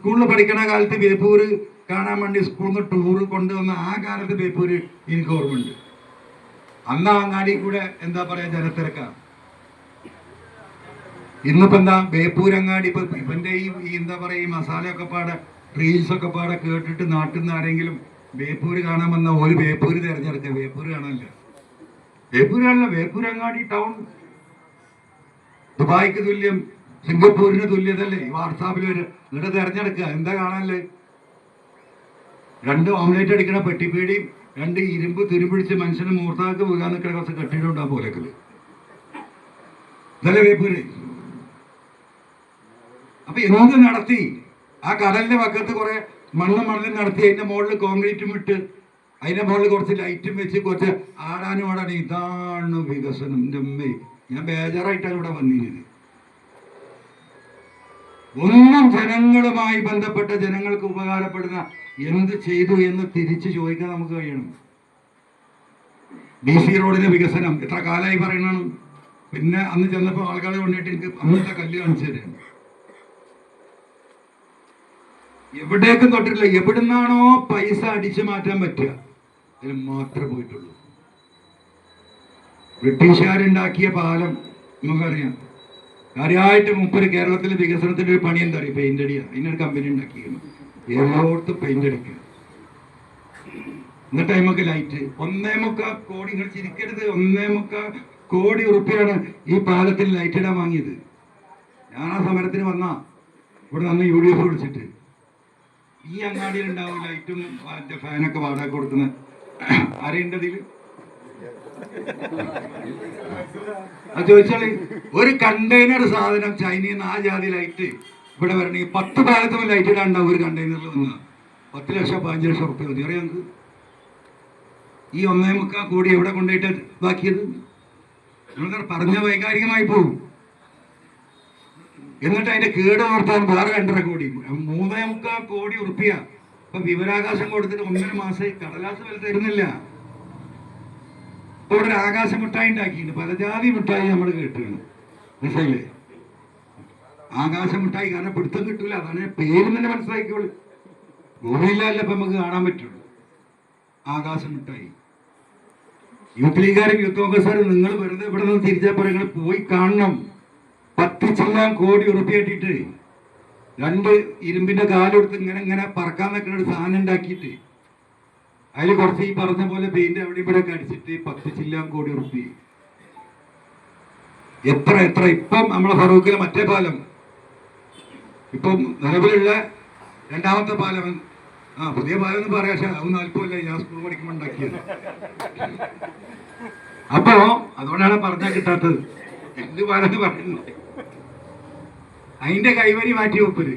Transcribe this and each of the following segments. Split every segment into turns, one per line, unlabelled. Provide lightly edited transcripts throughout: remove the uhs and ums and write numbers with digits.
സ്കൂളിൽ പഠിക്കണ കാലത്ത് ബേപ്പൂര് കാണാൻ വേണ്ടി സ്കൂളിൽ നിന്ന് ടൂറ് കൊണ്ടുവന്ന ആ കാലത്ത് ബേപ്പൂര് എനിക്ക് ഓർമ്മയുണ്ട്. അന്ന് അങ്ങാടി കൂടെ എന്താ പറയാ ജനത്തിരക്കാണ്. ഇന്നിപ്പോ എന്താ ബേപ്പൂരങ്ങാടി ഇപ്പൊ ഇവന്റെ ഈ എന്താ പറയാ ഈ മസാലയൊക്കെ പാടെ റീൽസൊക്കെ പാടെ കേട്ടിട്ട് നാട്ടിൽ നിന്ന് ആരെങ്കിലും ബേപ്പൂര് കാണാൻ വന്ന ഒരു ബേപ്പൂര് തിരഞ്ഞെടുക്കുക. ബേപ്പൂര് കാണാനില്ല, ബേപ്പൂരങ്ങാടി ടൗൺ ദുബായിക്ക് തുല്യം, സിംഗപ്പൂരിന് തുല്യതല്ലേ ഈ വാട്സാപ്പിൽ വരെ. എന്നിട്ട് തിരഞ്ഞെടുക്കുക എന്താ കാണാനല്ലേ? 2 ഓംലേറ്റ് അടിക്കണ പെട്ടിപ്പീടിയും 2 ഇരുമ്പ് തുരുപിടിച്ച് മനുഷ്യന് മൂർത്താക്ക് വീഴാൻ നിൽക്കുന്ന കുറച്ച് കെട്ടിയിട്ടുണ്ടാ പോലെക്കല്. ഇതല്ലേ ബേപ്പൂര്? അപ്പൊ എന്ത് നടത്തി? ആ കടലിന്റെ പക്കത്ത് കുറെ മണ്ണും നടത്തി അതിന്റെ മുകളിൽ കോൺക്രീറ്റും ഇട്ട് അതിന്റെ മുകളിൽ കുറച്ച് ലൈറ്റും വെച്ച് കുറച്ച് ആടാനും ആടാനും. ഇതാണ് വികസനം. എൻ്റെ അമ്മേ, ഞാൻ ബേജാറായിട്ടാണ് ഇവിടെ വന്നിരുന്നത്. ഒന്നും ജനങ്ങളുമായി ബന്ധപ്പെട്ട ജനങ്ങൾക്ക് ഉപകാരപ്പെടുന്ന എന്ത് ചെയ്തു എന്ന് തിരിച്ചു ചോദിക്കാൻ നമുക്ക് കഴിയണം. DC റോഡിന്റെ വികസനം എത്ര കാലമായി പറയണം. പിന്നെ അന്ന് ചെന്നപ്പോൾ ആൾക്കാരെ കൊണ്ടിട്ട് എനിക്ക് അന്നത്തെ കല്ല് കാണിച്ചു തരാം. എവിടേക്കും തൊട്ടിട്ടില്ല. എവിടുന്നാണോ പൈസ അടിച്ചു മാറ്റാൻ പറ്റുക അതിന് മാത്രമേ പോയിട്ടുള്ളൂ. ബ്രിട്ടീഷുകാരുണ്ടാക്കിയ പാലം നമുക്കറിയാം. കാര്യമായിട്ട് മുപ്പര് കേരളത്തിലെ വികസനത്തിന്റെ ഒരു പണി എന്താ പറയുക? പെയിന്റ് അടിയാണ്. അതിനൊരു കമ്പനി ഉണ്ടാക്കിയിരുന്നു. എല്ലായിടത്തും പെയിന്റ് അടിക്കുക. എന്നിട്ട് നമുക്ക് ലൈറ്റ് 1.25 കോടി, നിങ്ങൾ ചിരിക്കരുത്, 1.25 കോടി ഉറുപ്പിയാണ് ഈ പാലത്തിൽ ലൈറ്റ് ഇടാൻ വാങ്ങിയത്. ഞാൻ ആ സമരത്തിന് വന്ന ഇവിടെ നിന്ന് UDF വിളിച്ചിട്ട് ഈ അങ്ങാടിയിൽ ഉണ്ടാവും ലൈറ്റും മറ്റേ ഫാനൊക്കെ വാടക കൊടുക്കുന്ന ആരെയുണ്ടതിൽ? അത് ചോദിച്ചാൽ ഒരു കണ്ടെയ്നർ സാധനം ചൈനയിൽ നിന്ന് ആ ജാതി ലൈറ്റ് ഇവിടെ വരണമെങ്കിൽ 10 പാലത്തും ലൈറ്റ് ഇടാണ്ടാവും. ഒരു കണ്ടെയ്നറിൽ വന്നാൽ 10 ലക്ഷം 15 ലക്ഷം ഉറുപ്പിക മതി. അറിയാം നമുക്ക് ഈ 1.25 കോടി എവിടെ കൊണ്ടുപോയിട്ട് ബാക്കിയത്? നിങ്ങൾ പറഞ്ഞ വൈകാരികമായി പോകും. എന്നിട്ട് അതിന്റെ കേട് ഓർത്താൻ വേറെ 2.5 കോടി, 3.25 കോടി ഉറുപ്പിക. ഇപ്പൊ വിവരാകാശം കൊടുത്തിട്ട് 1.5 മാസമായി കടലാസ് വില തരുന്നില്ല. ഇപ്പൊ ഇവിടെ ഒരു ആകാശ മിഠായി ഉണ്ടാക്കിയിട്ടുണ്ട്. പല ജാതി മിഠായി നമ്മൾ കേട്ടിരുന്നു. മനസ്സിലായില്ലേ? ആകാശ മിഠായി കാരണം പിടുത്തം കിട്ടൂല. അതാണ് പേര് തന്നെ മനസ്സിലാക്കിയോളൂ. ഗുണമില്ലല്ല ഇപ്പൊ നമുക്ക് കാണാൻ പറ്റുള്ളൂ. ആകാശ മിഠായി. യൂത്ത് ലീഗുകാരും യൂത്ത് കോൺഗ്രസ്സുകാരും നിങ്ങൾ വെറുതെ ഇവിടെ നിന്ന് തിരിച്ചാൽ പറയുന്നത് പോയി കാണണം. 10 കോടി ഉറുപ്പിക ഇട്ടിട്ട് 2 ഇരുമ്പിന്റെ കാലെടുത്ത് ഇങ്ങനെ പറക്കാൻ നിൽക്കുന്ന ഒരു സാധനം ഉണ്ടാക്കിയിട്ട് അതിൽ കുറച്ച് ഈ പറഞ്ഞ പോലെ പെയിന്റ് അവിടെ ഇവിടെ അടിച്ചിട്ട് 10 കോടി ഉറുപ്പിക. എത്ര ഇപ്പം നമ്മളെ ഫറൂഖിലെ മറ്റേ പാലം, ഇപ്പം നിലവിലുള്ള 2ാമത്തെ പാലം, പുതിയ പാലം എന്ന് പറയാം. പക്ഷെ അത് 40 കൊല്ലമായി ഞാൻ സ്കൂൾ പഠിക്കുമ്പോൾ ഉണ്ടാക്കിയത്. അപ്പോ അതുകൊണ്ടാണ് പറഞ്ഞാൽ കിട്ടാത്തത്. എന്ത് പാലെന്ന് പറയുന്നത്? അതിന്റെ കൈവരി മാറ്റി വെപ്പര്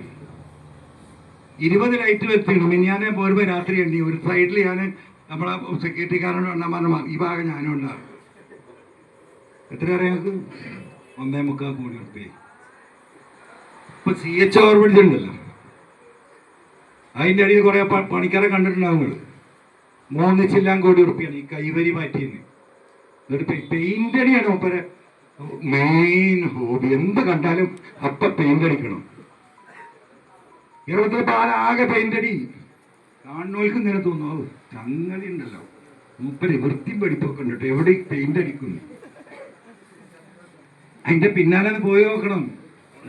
20 ലൈറ്റ് വെത്തിടും. മിനിയാനെ പോരുമ്പോ രാത്രി എണ്ണി ഒരു സൈഡിൽ ഞാൻ നമ്മളെ സെക്യൂരിറ്റിക്കാരനോട് എണ്ണാൻ പറഞ്ഞ ഈ ഭാഗം ഞാനും ഉണ്ടാകും. എത്ര അറിയാം? 1.25 കോടി ഉറുപ്പിക. ഇപ്പൊ CH ഓർബിഡിച്ചുണ്ടല്ലോ, അതിന്റെ അടിയിൽ കുറെ പണിക്കാരെ കണ്ടിട്ടുണ്ടാവും. 3 കോടി ഉറുപ്പിയാണ് ഈ കൈവരി മാറ്റിയത്. എന്നിട്ട് പെയിന്റ് അടിയാണ് മൂപ്പരെ മെയിൻ ഹോബി. എന്ത് കണ്ടാലും അപ്പൊ പെയിന്റ് അടിക്കണം. കേരളത്തിലെ പാലാകെ പെയിന്റ് അടി. കാണുന്നവർക്ക് ഇങ്ങനെ തോന്നും ചങ്ങലി ഉണ്ടല്ലോ, മൂപ്പര് വൃത്തിയും പഠിപ്പൊക്കെ ഉണ്ട്, എവിടെ പെയിന്റ് അടിക്കുന്നു. അതിന്റെ പിന്നാലെ പോയി നോക്കണം.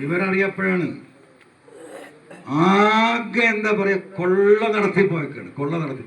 ഇവരറിയപ്പോഴാണ് ആകെ എന്താ പറയാ കൊള്ള നടത്തി പോയേക്കാണ്. കൊള്ള നടത്തി